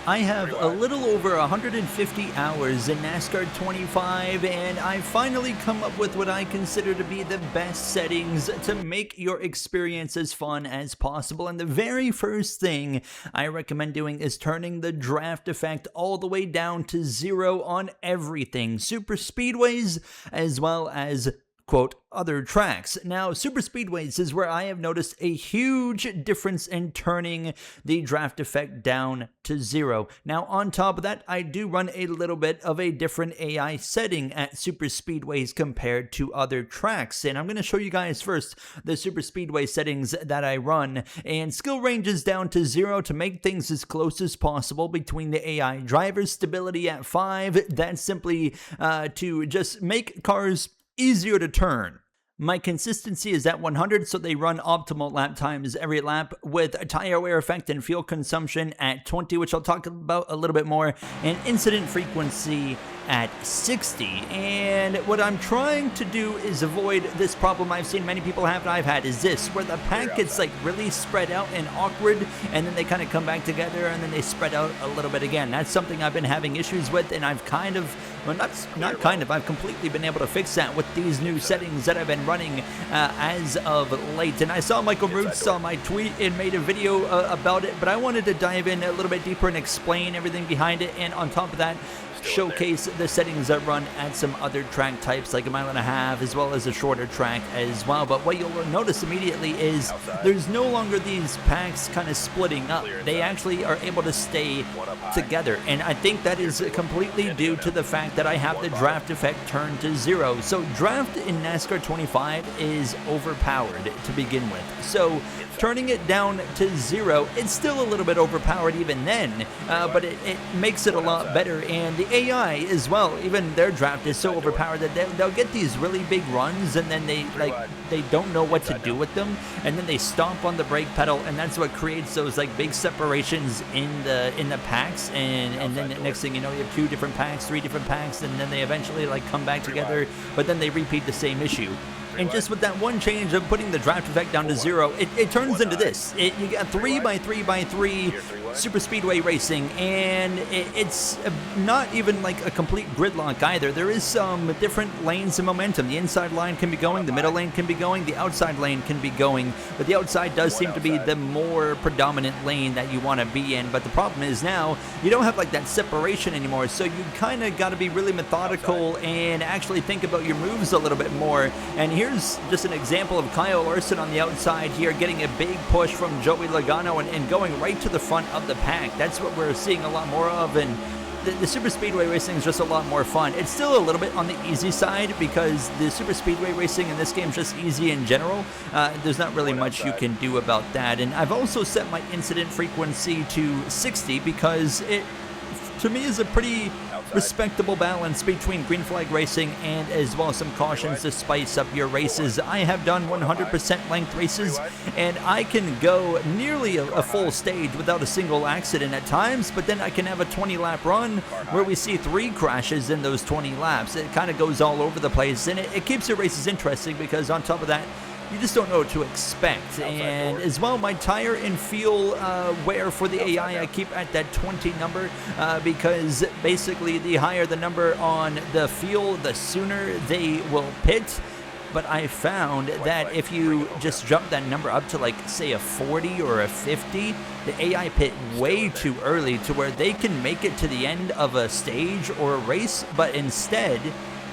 I have a little over 150 hours in NASCAR 25, and I've finally come up with what I consider to be the best settings to make your experience as fun as possible. And the very first thing I recommend doing is turning the draft effect all the way down to 0 on everything, super speedways as well as quote, other tracks. Now, super speedways is where I have noticed a huge difference in turning the draft effect down to 0. Now, on top of that, I do run a little bit of a different AI setting at super speedways compared to other tracks. And I'm going to show you guys first the super speedway settings that I run. And skill range is down to 0 to make things as close as possible between the AI drivers. Stability at 5. That's simply to just make cars easier to turn. My consistency is at 100, so they run optimal lap times every lap, with a tire wear effect and fuel consumption at 20, which I'll talk about a little bit more, and incident frequency at 60. And what I'm trying to do is avoid this problem I've seen many people have and I've had, is this, where the pack gets like really spread out and awkward, and then they kind of come back together and then they spread out a little bit again. That's something I've been having issues with, and I've kind of, well, I've completely been able to fix that with these new settings that I've been running as of late. And I saw Michael Root saw my tweet and made a video about it, but I wanted to dive in a little bit deeper and explain everything behind it, and on top of that, showcase the settings that run at some other track types like 1.5 miles as well as a shorter track as well. But what you'll notice immediately is there's no longer these packs kind of splitting up. They actually are able to stay together, and I think that is completely due to the fact that I have the draft effect turned to 0. So draft in NASCAR 25 is overpowered to begin with, so turning it down to 0, it's still a little bit overpowered even then, but it makes it a lot better. And the AI as well, even their draft is so overpowered that they'll get these really big runs, and then they don't know what to do with them, and then they stomp on the brake pedal, and that's what creates those like big separations in the packs, and then the next thing you know, you have 2 different packs, 3 different packs, and then they eventually like come back together, but then they repeat the same issue. And just with that one change of putting the draft effect down to 0, it turns into this. You got 3x3x3 super speedway racing, and it's not even like a complete gridlock either. There is some different lanes of momentum. The inside line can be going, the middle lane can be going, the outside lane can be going, but the outside does seem to be the more predominant lane that you want to be in. But the problem is now you don't have like that separation anymore, so you kind of got to be really methodical and actually think about your moves a little bit more. And here's just an example of Kyle Larson on the outside here getting a big push from Joey Logano and going right to the front of the pack. That's what we're seeing a lot more of, and the super speedway racing is just a lot more fun. It's still a little bit on the easy side because the super speedway racing in this game is just easy in general. There's not really much you can do about that. And I've also set my incident frequency to 60 because it, to me, is a pretty respectable balance between green flag racing and as well as some cautions to spice up your races. I have done 100% length races, and I can go nearly a full stage without a single accident at times, but then I can have a 20-lap run where we see 3 crashes in those 20 laps. It kind of goes all over the place, and it keeps your races interesting because on top of that, you just don't know what to expect. And as well, my tire and fuel wear for the AI, I keep at that 20 number because basically the higher the number on the fuel, the sooner they will pit. But I found that if you just jump that number up to like say a 40 or a 50, the AI pit way too early to where they can make it to the end of a stage or a race, but instead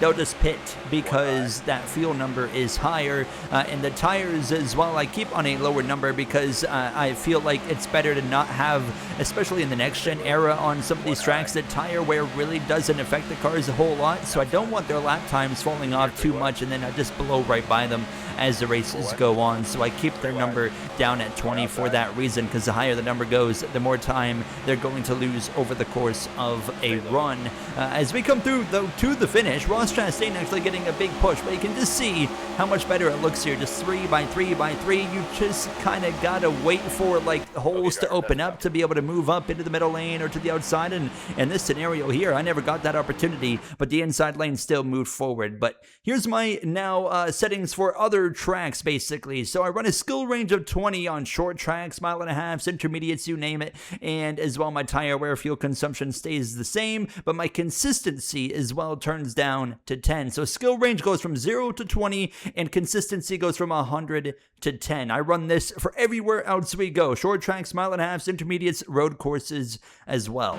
they'll just pit because that fuel number is higher. And the tires as well, I keep on a lower number because I feel like it's better to not have, especially in the next gen era on some of these tracks, that tire wear really doesn't affect the cars a whole lot. So I don't want their lap times falling off too much and then I just blow right by them as the races go on. So I keep their number down at 20 for that reason, because the higher the number goes, the more time they're going to lose over the course of a run. As we come through though to the finish, Ross Chastain actually getting a big push, but you can just see how much better it looks here. Just 3x3x3. You just kind of gotta wait for like holes to open up to be able to move up into the middle lane or to the outside. And in this scenario here, I never got that opportunity, but the inside lane still moved forward. But here's my now settings for other shorter tracks, basically. So I run a skill range of 20 on short tracks, mile and a half, intermediates, you name it. And as well, my tire wear fuel consumption stays the same, but my consistency as well turns down to 10. So skill range goes from 0 to 20, and consistency goes from 100 to 10. I run this for everywhere else we go. Short tracks, mile and a half, intermediates, road courses as well.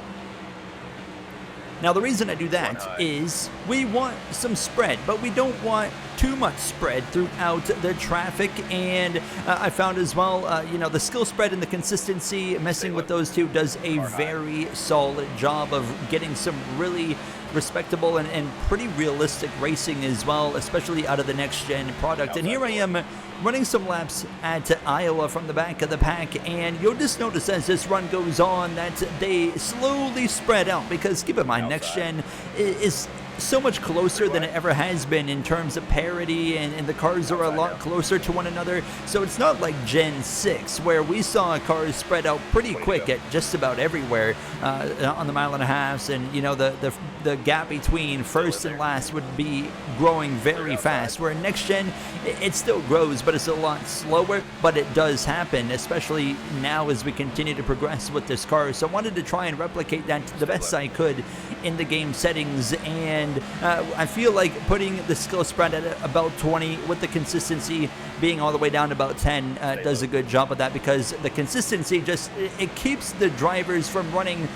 Now, the reason I do that is we want some spread, but we don't want too much spread throughout the traffic. And I found as well, the skill spread and the consistency, messing with those two does a very solid job of getting some really respectable and pretty realistic racing as well, especially out of the next gen product. And here I am running some laps at Iowa from the back of the pack, and you'll just notice as this run goes on that they slowly spread out, because keep in mind, next gen is so much closer than it ever has been in terms of parity, and the cars are a lot closer to one another. So it's not like Gen 6 where we saw cars spread out pretty quick at just about everywhere on the mile and a halves, and the gap between first and last would be growing very fast, where next gen it still grows, but it's a lot slower, but it does happen, especially now as we continue to progress with this car. So I wanted to try and replicate that the best I could in the game settings, and I feel like putting the skill spread at about 20 with the consistency being all the way down to about 10 does a good job of that, because the consistency just, it keeps the drivers from running,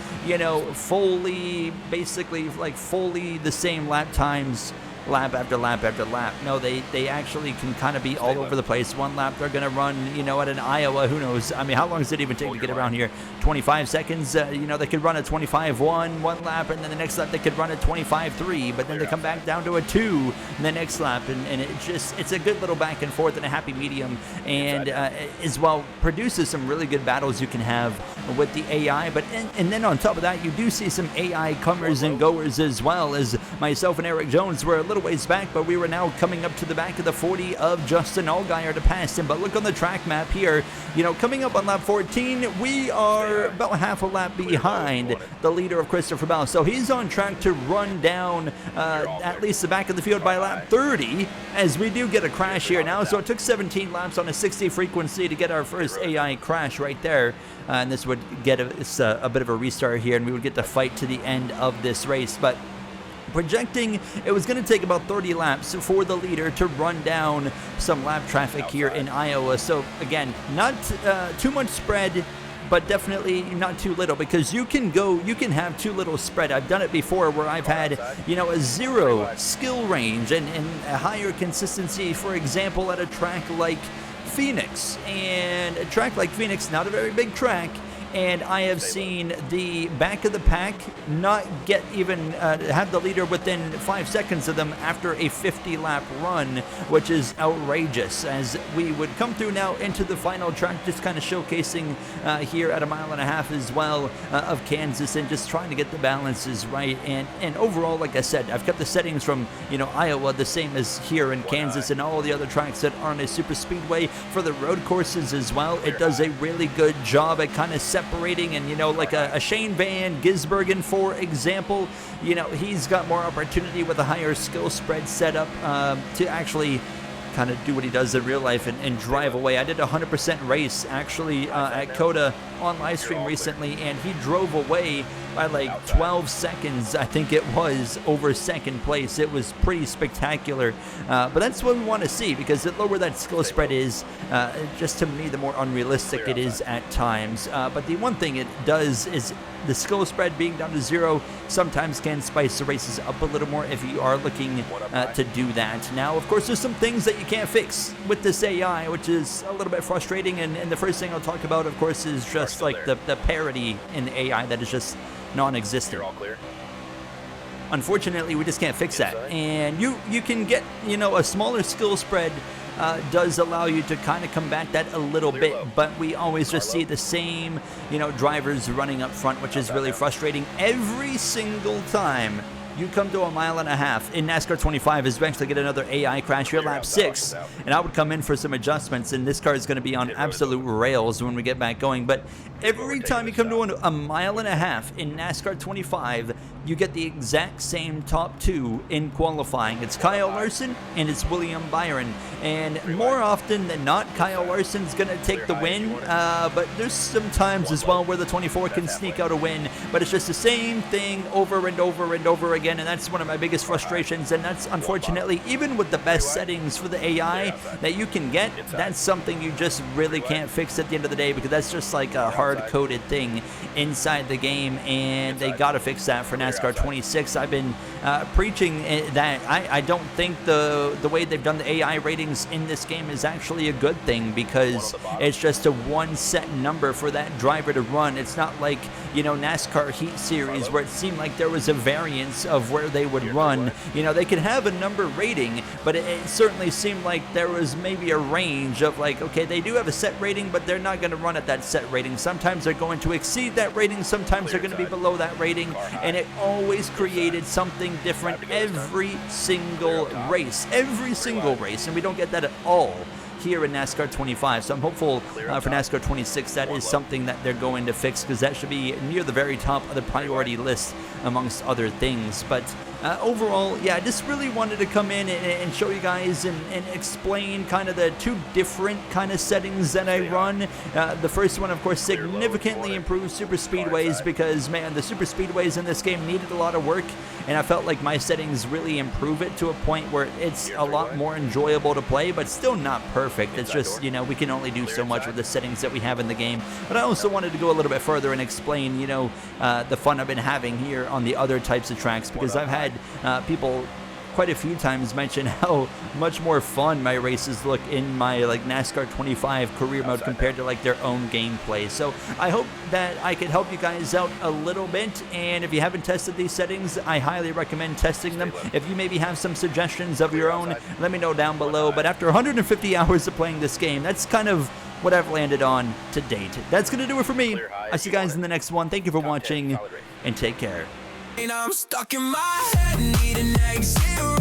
fully the same lap times, lap after lap after lap. No, they actually can kind of be all over the place. One lap they're going to run, at an Iowa, who knows? I mean, how long does it even take to get around here? 25 seconds? They could run a 25.1 one lap, and then the next lap they could run a 25.3, but then they come back down to a 2 in the next lap, and it's a good little back and forth and a happy medium, and as well produces some really good battles you can have with the AI. But and then on top of that, you do see some AI comers and goers as well, as myself and Eric Jones were a little ways back, but we were now coming up to the back of the 40 of Justin Allgaier to pass him. But look on the track map here, coming up on lap 14, we are about half a lap behind the leader of Christopher Bell. So he's on track to run down at least the back of the field by lap 30, as we do get a crash here now. So it took 17 laps on a 60 frequency to get our first AI crash right there. And this would get a bit of a restart here, and we would get to fight to the end of this race. But projecting it was going to take about 30 laps for the leader to run down some lap traffic here in Iowa. So again, not too much spread, but definitely not too little, because you can have too little spread. I've done it before where I've had, a 0 skill range and a higher consistency, for example, at a track like Phoenix. And a track like Phoenix, not a very big track, and I have seen the back of the pack not get even have the leader within 5 seconds of them after a 50-lap run, which is outrageous. As we would come through now into the final track, just kind of showcasing here at a mile and a half as well of Kansas, and just trying to get the balances right. And overall, like I said, I've kept the settings from Iowa the same as here in Kansas and all the other tracks that aren't a super speedway. For the road courses as well, it does a really good job at kind of separating, and like a Shane Van Gisbergen, for example, he's got more opportunity with a higher skill spread setup to actually kind of do what he does in real life and drive away. I did a 100% race actually at Coda on live stream recently, and he drove away by like 12 seconds, I think it was, over second place. It was pretty spectacular, but that's what we want to see, because the lower that skill spread is, just to me, the more unrealistic it is at times. But the one thing it does is the skill spread being down to 0 sometimes can spice the races up a little more if you are looking to do that. Now, of course, there's some things that you can't fix with this AI, which is a little bit frustrating, and the first thing I'll talk about, of course, is just like the parity in the AI that is just non-existent. You're all clear. Unfortunately, we just can't fix that. And you can get, a smaller skill spread does allow you to kind of combat that a little bit, but we always just see the same, drivers running up front, which is really frustrating every single time you come to a mile and a half. In NASCAR 25 is eventually get another AI crash here, lap 6, and I would come in for some adjustments, and this car is going to be on absolute rails when we get back going. But every time you come to a mile and a half in NASCAR 25, you get the exact same top 2 in qualifying. It's Kyle Larson and it's William Byron. And more often than not, Kyle Larson's going to take the win, but there's some times as well where the 24 can sneak out a win, but it's just the same thing over and over and over again, and that's one of my biggest frustrations. And that's unfortunately, even with the best settings for the AI that you can get, that's something you just really can't fix at the end of the day, because that's just like a hard-coded thing inside the game, and they got to fix that for NASCAR 26. I've been preaching that I don't think the way they've done the AI ratings in this game is actually a good thing, because it's just a one set number for that driver to run. It's not like, you know, NASCAR Heat Series where it seemed like there was a variance of where they would run. You know, they could have a number rating, but it certainly seemed like there was maybe a range of like, okay, they do have a set rating, but they're not going to run at that set rating. Sometimes they're going to exceed that rating, sometimes they're going to be below that rating, and it always created something different every single race, and we don't get that at all here in NASCAR 25. So I'm hopeful for NASCAR 26 that is something that they're going to fix, because that should be near the very top of the priority list amongst other things. But overall, yeah, I just really wanted to come in and show you guys and explain kind of the two different kind of settings that I run. The first one, of course, significantly improved super speedways, because, man, the super speedways in this game needed a lot of work, and I felt like my settings really improve it to a point where it's a lot more enjoyable to play, but still not perfect. It's just, you know, we can only do so much with the settings that we have in the game. But I also wanted to go a little bit further and explain, you know, the fun I've been having here on the other types of tracks, because I've had people quite a few times mention how much more fun my races look in my like NASCAR 25 career mode compared to like their own gameplay. So I hope that I could help you guys out a little bit, and if you haven't tested these settings, I highly recommend testing them. If you maybe have some suggestions of your own, let me know down below. But after 150 hours of playing this game, that's kind of what I've landed on to date. That's gonna do it for me. I'll see you guys in the next one. Thank you for watching, and take care. I'm stuck in my head, need an exit.